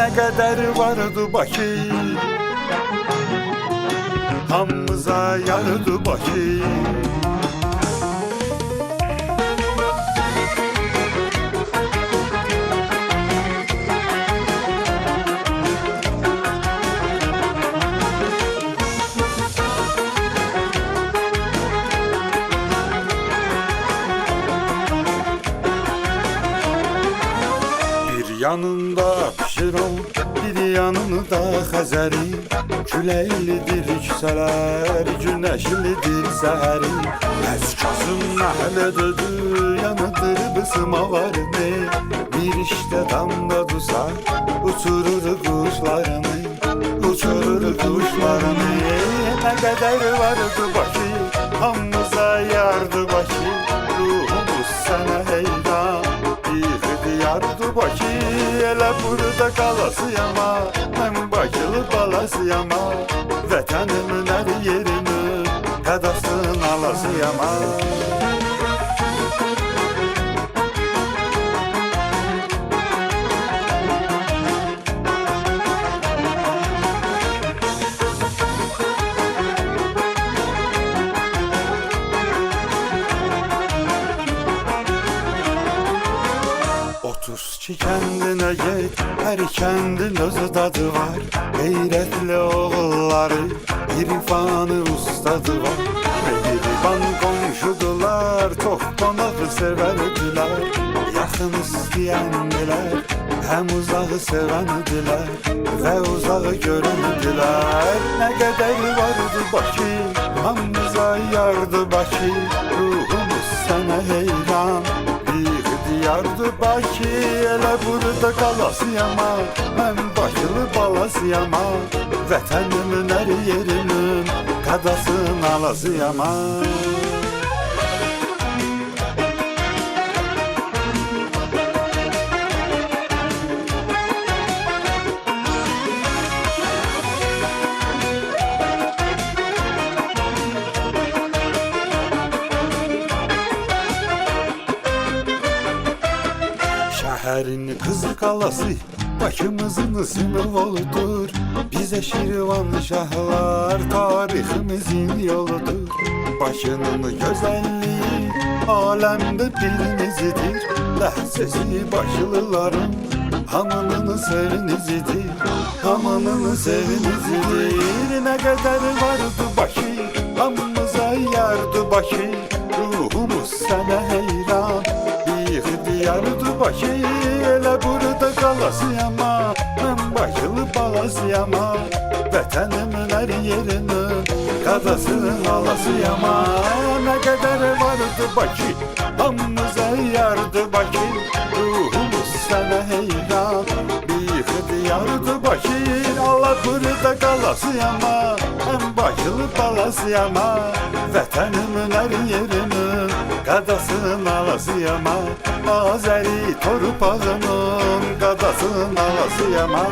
Nə qədər vardı Bakı, hamımıza yardı Bakı. Yanında pişiron, bir yanında Xəzəri. Küləklidir yüksələr, günəşlidir səhəri. Əskazım məhlədir, yanıdır bısmavarını. Bir işdə damda dusar, uçurur quşlarını. Uçurur quşlarını. Nə qədər vardı Bakı, hamımıza yardı Bakı. Ruhumuz sənə heyran, yardı Bakı, elə burada qalasıyama. Mən Bakılı balasıyama, vətənimin hər yerini qədasın alasıyama. Ki kendine get, her kendin öz tadı var. Gayretli oğulları, irfanı ustadı var. Mehriban komşudular, çok konağı severdiler. Yakın isteyendiler, hem uzağı sevendiler ve uzağı görendiler. Ne kadar vardı Bakı, hamımıza yardı Bakı. Ruhumuz sana heyran, yardı Bakı, elə burada qalasıyama. Mən Bakılı balasıyama, vətənimin hər yerinin qədasın alasıyama. Şəhərin qızı qalası, Bakımızın simvoludur. Bizə Şirvanşahlar tariximizin yoludur. Bakının gözəlliyi aləmdə birimizidir. Ləhcəsi Bakılıların hamının sevinizidir. Hamının sevinizidir. Nə qədər vardı Bakı, hamımıza yardı Bakı. Ruhumuz sənə heyran, yardı Bakı, elə burada qalasıyama. Mən Bakılı balasıyama, vətənimin hər yerinin qədasın alasıyama. Nə qədər vardı Bakı, hamımıza yardı Bakı. Ruhumuz sənə heyran, yardı Bakı. Allah burada qalasıyama, mən Bakılı balasıyama, vətənimin hər yerinin qədasın alasıyama. Azəri torpağının qədasın alasıyama.